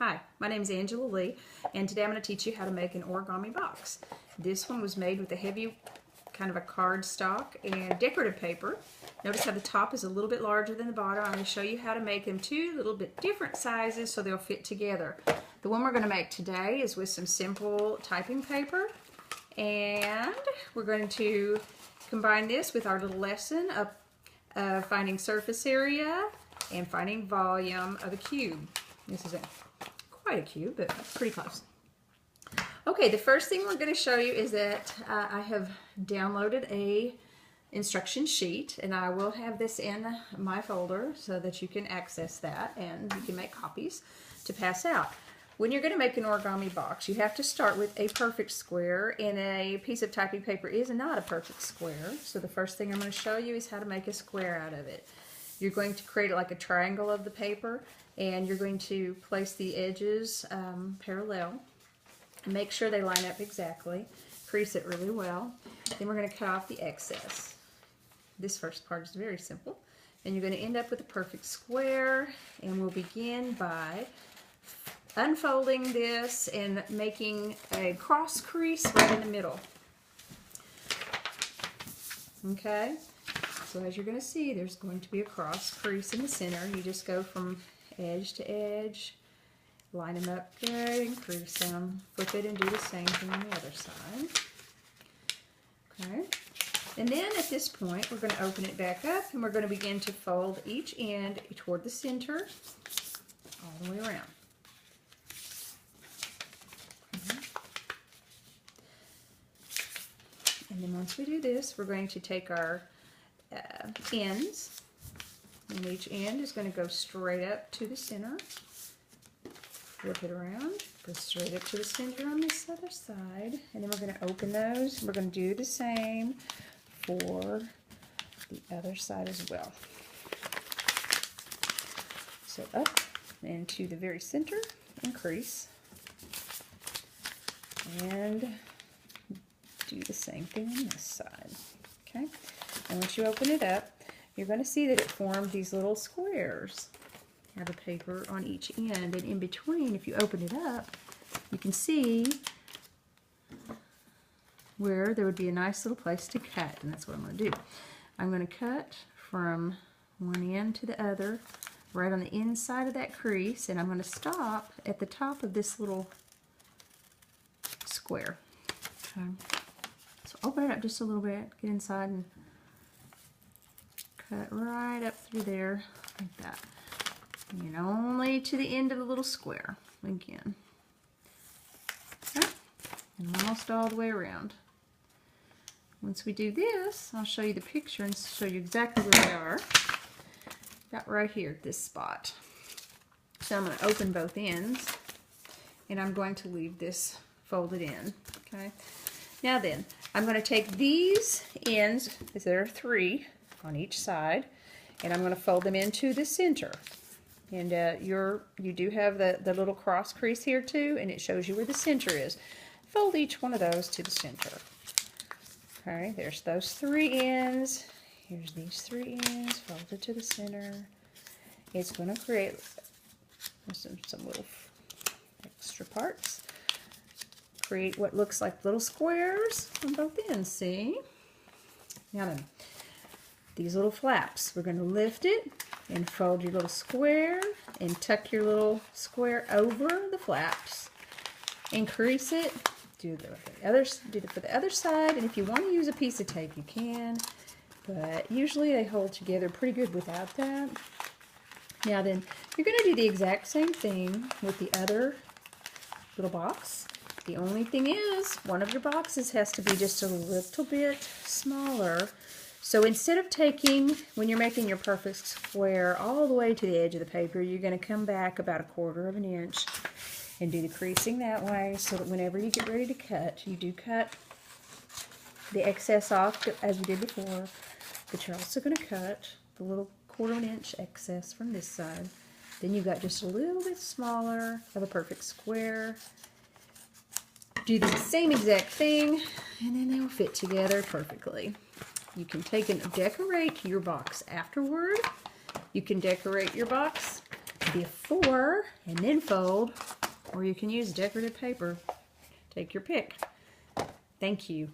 Hi, my name is Angela Lee, and today I'm going to teach you how to make an origami box. This one was made with a heavy kind of a cardstock and decorative paper. Notice how the top is a little bit larger than the bottom. I'm going to show you how to make them two little bit different sizes so they'll fit together. The one we're going to make today is with some simple typing paper, and we're going to combine this with our little lesson of finding surface area and finding volume of a cube. This isn't quite a cube, but pretty close. Okay, the first thing we're going to show you is that I have downloaded a instruction sheet, and I will have this in my folder so that you can access that and you can make copies to pass out. When you're going to make an origami box, you have to start with a perfect square, and a piece of typing paper is not a perfect square. So the first thing I'm going to show you is how to make a square out of it. You're going to create like a triangle of the paper, and you're going to place the edges parallel. Make sure they line up exactly. Crease it really well. Then we're going to cut off the excess. This first part is very simple. And you're going to end up with a perfect square, and we'll begin by unfolding this and making a cross crease right in the middle. Okay? So as you're going to see, there's going to be a cross crease in the center. You just go from edge to edge, line them up good and crease them, flip it and do the same thing on the other side. Okay, and then at this point we're going to open it back up, and we're going to begin to fold each end toward the center all the way around. Okay. And then once we do this, we're going to take our ends, and each end is going to go straight up to the center. Flip it around, go straight up to the center on this other side, and then we're going to open those. We're going to do the same for the other side as well. So up and to the very center and crease, and do the same thing on this side. Okay, and once you open it up, you're going to see that it formed these little squares. Have a paper on each end, and in between, if you open it up, you can see where there would be a nice little place to cut, and that's what I'm going to do. I'm going to cut from one end to the other right on the inside of that crease, and I'm going to stop at the top of this little square. Okay. So open it up just a little bit, get inside and cut right up through there like that. And only to the end of the little square again. Okay. And almost all the way around. Once we do this, I'll show you the picture and show you exactly where they are. Got right here at this spot. So I'm going to open both ends, and I'm going to leave this folded in. Okay. Now then, I'm going to take these ends, there are 3 on each side, and I'm going to fold them into the center. And you do have the little cross crease here too, and it shows you where the center is. Fold each one of those to the center. Okay, there's those 3 ends. Here's these 3 ends folded to the center. It's going to create some little extra parts. Create what looks like little squares on both ends, see? Now then, these little flaps, we're going to lift it and fold your little square and tuck your little square over the flaps and crease it. Do it for the other side, and if you want to use a piece of tape, you can, but usually they hold together pretty good without that. Now then, you're going to do the exact same thing with the other little box. The only thing is, one of your boxes has to be just a little bit smaller. So instead of taking, when you're making your perfect square all the way to the edge of the paper, you're going to come back about 1/4 of an inch and do the creasing that way, so that whenever you get ready to cut, you do cut the excess off as we did before, but you're also going to cut the little 1/4 of an inch excess from this side. Then you've got just a little bit smaller of a perfect square. Do the same exact thing, and then they will fit together perfectly. You can take and decorate your box afterward. You can decorate your box before and then fold, or you can use decorative paper. Take your pick. Thank you.